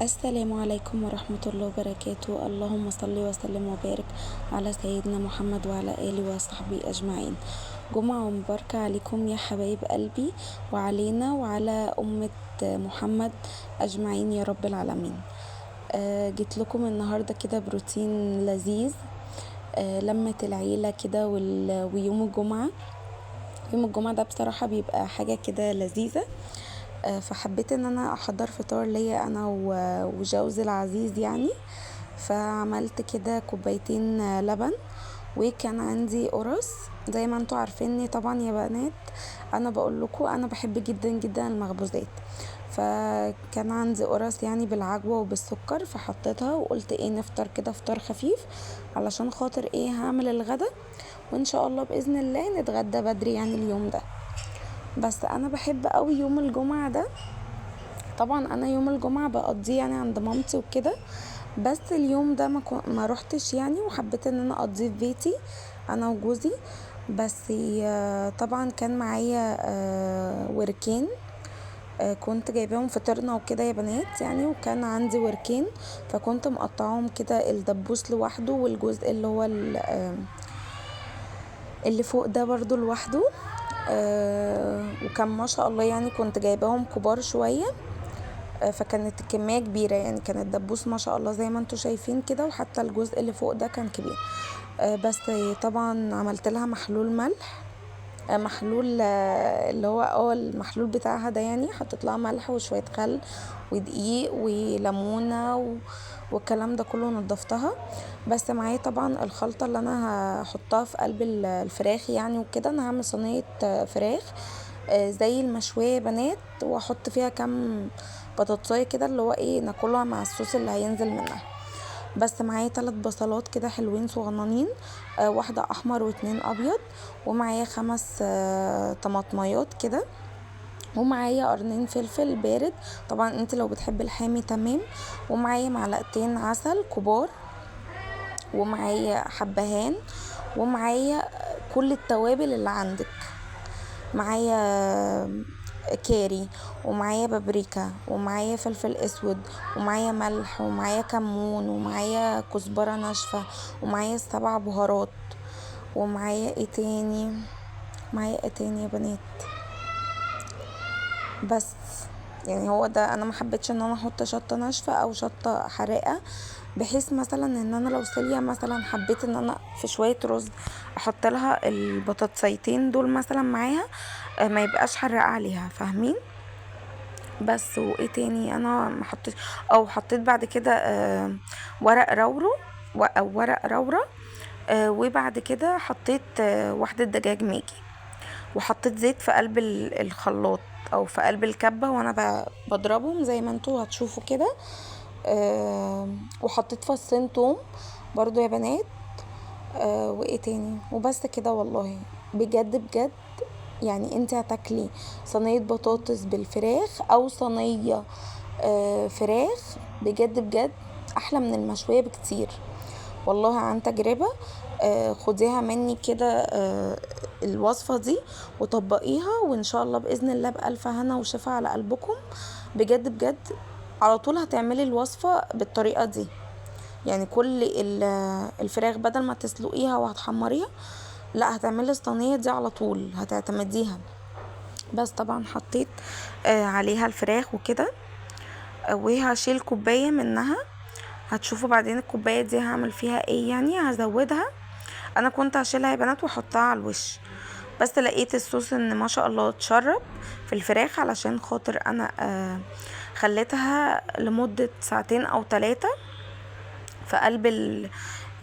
السلام عليكم ورحمة الله وبركاته. اللهم صل وسلم وبارك على سيدنا محمد وعلى آله وصحبه أجمعين. جمعة مباركة عليكم يا حبايب قلبي، وعلينا وعلى أمة محمد أجمعين يا رب العالمين. جيت لكم النهاردة كده بروتين لذيذ، لمة العيلة كده ويوم الجمعة. يوم الجمعة ده بصراحة بيبقى حاجة كده لذيذة. فحبيت ان انا احضر فطار ليا انا وجوزي العزيز يعني. فعملت كده كوبايتين لبن، وكان عندي قرص. زي ما انتوا عارفيني طبعا يا بنات، انا بقول لكم انا بحب جدا جدا المخبوزات. فكان عندي قرص يعني بالعجوة وبالسكر، فحطيتها وقلت ايه نفطر كده فطار خفيف علشان خاطر ايه هعمل الغدا، وان شاء الله باذن الله نتغدى بدري يعني اليوم ده. بس انا بحب قوي يوم الجمعة ده. طبعا انا يوم الجمعة بقضيه يعني عند مامتي وكده، بس اليوم ده ما روحتش يعني، وحبيت ان انا اقضيه في بيتي انا وجوزي. بس طبعا كان معايا وركين، كنت جايباهم فطرنا وكده يا بنات يعني، وكان عندي وركين فكنت مقطعهم كده، الدبوس لوحده والجزء اللي هو اللي فوق ده برضو لوحده. وكان ما شاء الله يعني كنت جايباهم كبار شوية. فكانت الكمية كبيرة يعني، كان الدبوس ما شاء الله زي ما انتوا شايفين كده، وحتى الجزء اللي فوق ده كان كبير. بس طبعا عملت لها محلول ملح، محلول اللي هو المحلول بتاعها ده يعني، حطيت لها ملح وشوية خل ودقيق وليمونة والكلام ده كله نضفتها. بس معايا طبعا الخلطة اللي انا هحطها في قلب الفراخ يعني وكده. انا هعمل صينية فراخ زي المشوية يا بنات، واحط فيها كام بطاطساية كده اللي هو ايه ناكلها مع الصوص اللي هينزل منها. بس معايا 3 بصلات كده حلوين صغننين، واحدة احمر و2 ابيض، ومعايا 5 طماطميات كده، ومعايا قرنين فلفل بارد طبعا انت لو بتحب الحامي تمام، ومعايا معلقتين عسل كبار، ومعايا حبهان، ومعايا كل التوابل اللي عندك. معايا كاري، ومعايا بابريكا، ومعايا فلفل اسود، ومعايا ملح، ومعايا كمون، ومعايا كزبرة ناشفة، ومعايا 7 بهارات، ومعايا ايه تاني، معايا ايه تاني يا بنات؟ بس يعني هو ده. انا ما حبيتش ان انا احط شطه ناشفه او شطه حراقه، بحيث مثلا ان انا لو سيليا مثلا حبيت ان انا في شويه رز احط لها البطاطسيتين دول مثلا معاها، ما يبقاش حراقه عليها، فاهمين؟ بس وايه تاني انا ما حطيت، او حطيت بعد كده ورق رورو او ورق رورة. وبعد كده حطيت واحدة دجاج ماجي، وحطيت زيت في قلب الخلاط او في قلب الكبة، وانا بضربهم زي ما انتوا هتشوفوا كده. وحطيت فصين توم برضو يا بنات. وايه تاني؟ وبس كده والله. بجد بجد يعني انت هتاكلي صينية بطاطس بالفراخ او صينية فراخ، بجد بجد احلى من المشوية بكتير، والله عن تجربة. خديها مني كده الوصفة دي وطبقيها، وان شاء الله بإذن الله بألف هنا وشفا على قلبكم. بجد بجد على طول هتعملي الوصفة بالطريقة دي يعني. كل الفراخ بدل ما تسلقيها وهتحمريها، لا هتعملي الصينية دي على طول هتعتمديها. بس طبعا حطيت عليها الفراخ وكده، وهشيل كوباية منها. هتشوفوا بعدين الكوباية دي هعمل فيها ايه يعني، هزودها. انا كنت هشيلها يا بنات واحطها على الوش، بس لقيت الصوص ان ما شاء الله اتشرب في الفراخ، علشان خاطر انا خليتها لمدة 2 أو 3 في قلب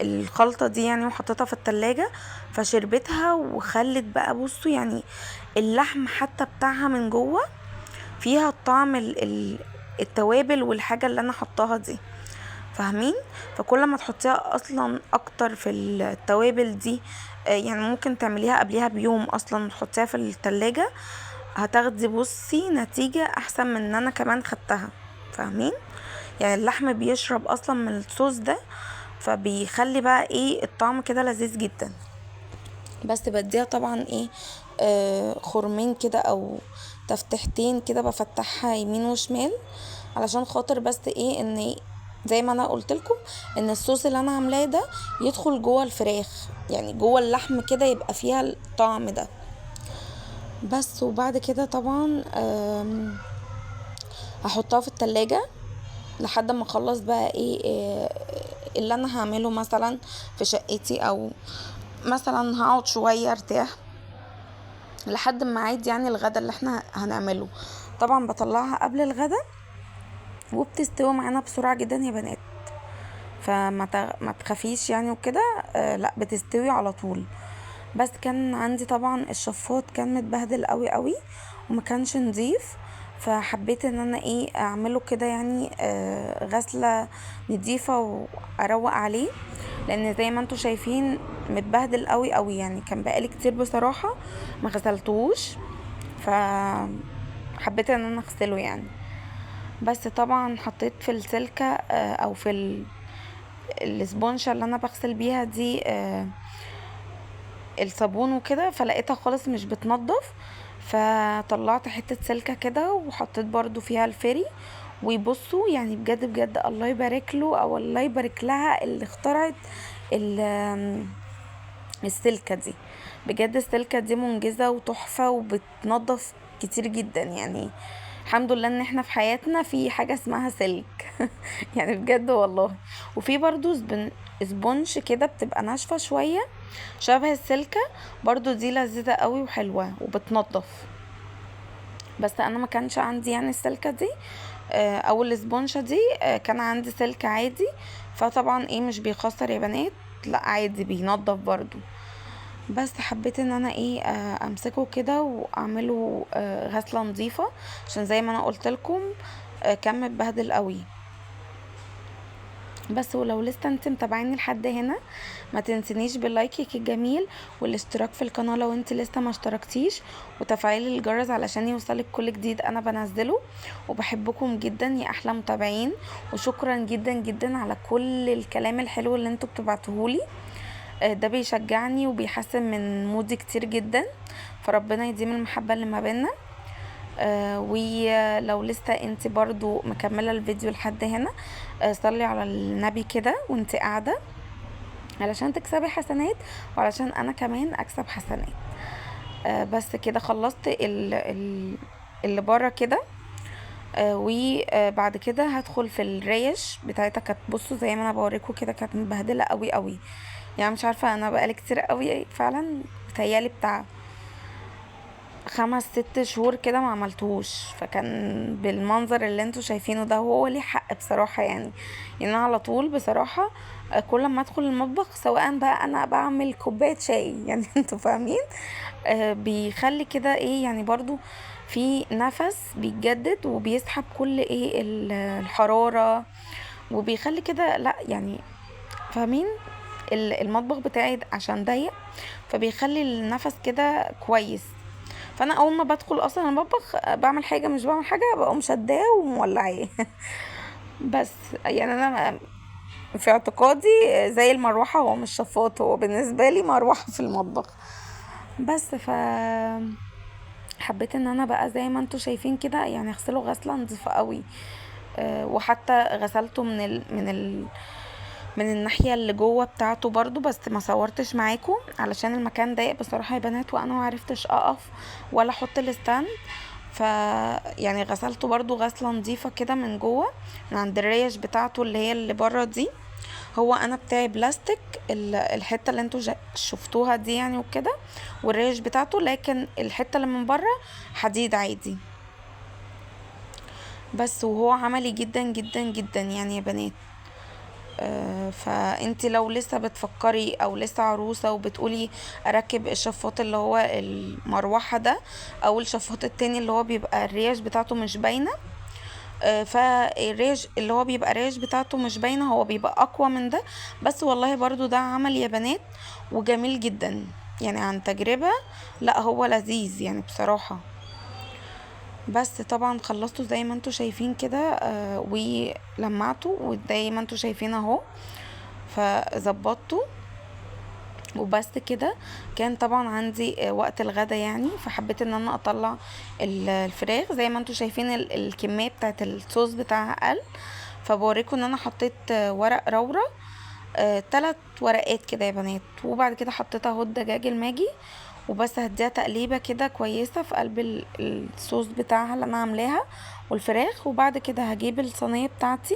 الخلطة دي يعني، وحطيتها في التلاجة فشربتها وخلت بقى بصوا يعني اللحم حتى بتاعها من جوه فيها الطعم التوابل والحاجة اللي انا حطاها دي، فاهمين؟ فكل ما تحطيها اصلا اكتر في التوابل دي، يعني ممكن تعمليها قبليها بيوم اصلا وتحطيها في التلاجة، هتاخدي بصي نتيجة احسن من ان انا كمان خدتها، فاهمين؟ يعني اللحم بيشرب اصلا من الصوص ده، فبيخلي بقى ايه الطعم كده لذيذ جدا. بس بديها طبعا ايه خرمين كده او تفتحتين كده، بفتحها يمين وشمال علشان خاطر بس ايه ان زي ما انا قلت لكم ان الصوص اللي انا عاملاه ده يدخل جوه الفراخ، يعني جوه اللحم كده يبقى فيها الطعم ده. بس وبعد كده طبعا هحطها في التلاجة لحد ما اخلص بقى اللي انا هعمله مثلا في شقتي، او مثلا هقعد شوية ارتاح لحد ما اعيد يعني الغدا اللي احنا هنعمله. طبعا بطلعها قبل الغدا وبتستوي معانا بسرعة جدا يا بنات، ما تخافيش يعني وكده. لا بتستوي على طول. بس كان عندي طبعا الشفاط كان متبهدل قوي قوي وما كانش نظيف، فحبيت ان انا اعمله كده يعني غسلة نضيفة واروق عليه، لان زي ما انتوا شايفين متبهدل قوي قوي يعني، كان بقالي كتير بصراحة ما غسلتوش، فحبيت ان انا اغسله يعني. بس طبعا حطيت في السلكة او في الاسبونشة اللي انا بغسل بيها دي الصابون وكده، فلقيتها خالص مش بتنضف، فطلعت حتة سلكة كده وحطيت برضو فيها الفري. ويبصوا يعني بجد بجد الله يبارك له او الله يبارك لها اللي اخترعت السلكة دي. بجد السلكة دي منجزة وتحفة وبتنضف كتير جدا يعني. الحمد لله ان احنا في حياتنا في حاجة اسمها سلك يعني بجد والله. وفي برضو سبونج كده بتبقى ناشفة شوية شبه السلكة، برضو دي لذيذة قوي وحلوة وبتنضف. بس انا ما كانش عندي يعني السلكة دي او السبونشة دي، كان عندي سلك عادي، فطبعا مش بيخسر يا بنات، لا عادي بينضف برضو. بس حبيت ان انا امسكه كده واعمله غسلة نظيفة، عشان زي ما انا قلت لكم كان متبهدل قوي. بس ولو لسه انت متابعيني لحد هنا ما تنسنيش باللايك الجميل والاشتراك في القناة لو انت لسه ما اشتركتيش، وتفعيل الجرس علشان يوصلك كل جديد انا بنزله. وبحبكم جدا يا احلى متابعين، وشكرا جدا جدا على كل الكلام الحلو اللي انتوا بتبعتوهولي، ده بيشجعني وبيحسن من مودي كتير جدا، فربنا يديم المحبة اللي ما بيننا. ولو لسه انت برضو مكملة الفيديو لحد هنا، صلي على النبي كده وانت قاعدة علشان تكسبي حسنات وعلشان انا كمان اكسب حسنات. بس كده خلصت اللي بره كده. وبعد كده هدخل في الريش بتاعتها. كانت بصوا زي ما انا بوريكم كده كانت مبهدله قوي قوي يعني، مش عارفه انا بقالي كتير قوي فعلا، بتهيالي بتاع 5 6 شهور كده ما عملتهوش، فكان بالمنظر اللي انتوا شايفينه ده. هو ليه حق بصراحة يعني انا على طول بصراحة كل ما ادخل المطبخ سواء بقى انا بعمل كوباية شاي يعني انتوا فاهمين، بيخلي كده يعني برضو في نفس بيتجدد وبيسحب كل الحرارة، وبيخلي كده لا يعني فاهمين. المطبخ بتاعي عشان ضيق فبيخلي النفس كده كويس، فانا اول ما بدخل اصلا المطبخ بعمل حاجه مش بعمل حاجه بقوم شداه ومولعاه بس يعني انا في اعتقادي زي المروحه، هو مش شفاط، هو بالنسبه لي مروحه في المطبخ. بس حبيت ان انا بقى زي ما انتوا شايفين كده يعني اغسله غسله نظيفه قوي. وحتى غسلته من الناحية اللي جوه بتاعته برضو، بس ما صورتش معاكم علشان المكان ضيق بصراحة يا بنات، وانا ما عرفتش اقف ولا احط الستاند. ف يعني غسلته برضو غسلة نظيفة كده من جوه، من عند الريش بتاعته اللي هي اللي بره دي. هو انا بتاعي بلاستيك، الحتة اللي انتوا شفتوها دي يعني وكده، والريش بتاعته، لكن الحتة اللي من بره حديد عادي. بس وهو عملي جدا جدا جدا يعني يا بنات. فانتي لو لسه بتفكري او لسه عروسة وبتقولي اركب الشفاط اللي هو المروحة ده او الشفاط التاني اللي هو بيبقى الريش بتاعته مش باينة، فالريش اللي هو بيبقى الريش بتاعته مش باينة هو بيبقى اقوى من ده. بس والله برضو ده عمل يا بنات وجميل جدا يعني عن تجربة، لا هو لذيذ يعني بصراحة. بس طبعا خلصته زي ما انتوا شايفين كده ولمعته وزي ما انتوا شايفين اهو، فظبطته وبس كده. كان طبعا عندي وقت الغدا يعني، فحبيت ان انا اطلع الفراخ. زي ما انتوا شايفين الكميه بتاعت الصوص بتاعها قل، فبوريكم ان انا حطيت ورق رورة 3 ورقات كده يا بنات. وبعد كده حطيت اهو الدجاج الماجي، وبس هديها تقليبه كده كويسه في قلب الصوص بتاعها اللي انا عاملاها والفراخ. وبعد كده هجيب الصينيه بتاعتي،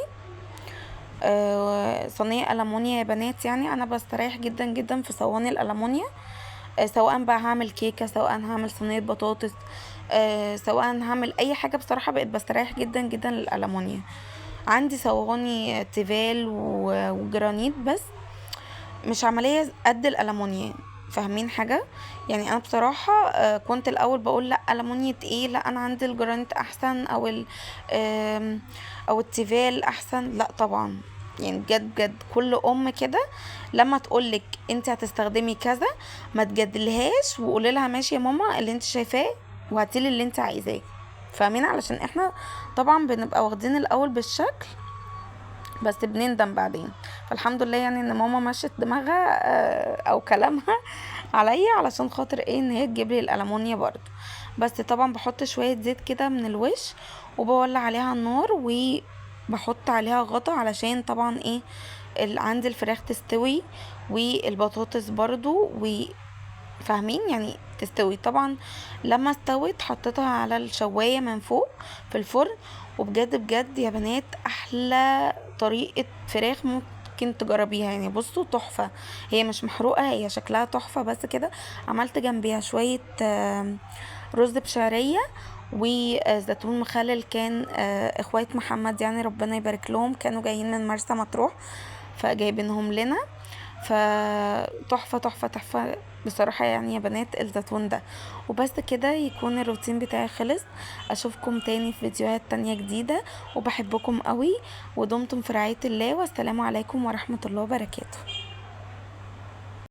صينيه ألمونيا يا بنات. يعني انا بستريح جدا جدا في صواني الألمونيا، سواء بقى هعمل كيكه، سواء هعمل صينيه بطاطس، سواء هعمل اي حاجه. بصراحه بقيت بستريح جدا جدا للألمونيا. عندي صواني تيفال وجرانيت، بس مش عملية قد الألمونيا. فاهمين حاجة؟ يعني انا بصراحة كنت الاول بقول لا ألمونيا ايه، لا انا عندي الجرانيت احسن، او او التيفال احسن. لا طبعا، يعني بجد بجد كل ام كده لما تقولك انت هتستخدمي كذا ما تجادلهاش، وقولي لها ماشي يا ماما اللي انت شايفاه، وهاتيلي اللي انت عايزاه. فاهمين؟ علشان احنا طبعا بنبقى واخدين الاول بالشكل، بس بنندم بعدين. فالحمد لله يعني ان ماما مشت دماغها او كلامها عليا، علشان خاطر ايه، ان هي تجيب لي الالمونيا برضو. بس طبعا بحط شويه زيت كده من الوش، وبولع عليها النار، وبحط عليها غطا علشان طبعا ايه، عندي الفراخ تستوي والبطاطس برضو، فاهمين يعني تستوي. طبعا لما استوت حطيتها على الشواية من فوق في الفرن. وبجد بجد يا بنات احلى طريقة فراخ ممكن تجربيها. يعني بصوا تحفة، هي مش محروقة، هي شكلها تحفة. بس كده عملت جنبيها شوية رز بشعرية وزيتون مخلل. كان اخوات محمد يعني ربنا يبارك لهم، كانوا جايين من مرسى مطروح فجايبينهم لنا. فتحفة تحفة تحفة بصراحة يعني يا بنات الزيتون ده. وبس كده يكون الروتين بتاعي خلص. اشوفكم تاني في فيديوهات تانية جديدة، وبحبكم قوي، ودمتم في رعاية الله، والسلام عليكم ورحمة الله وبركاته.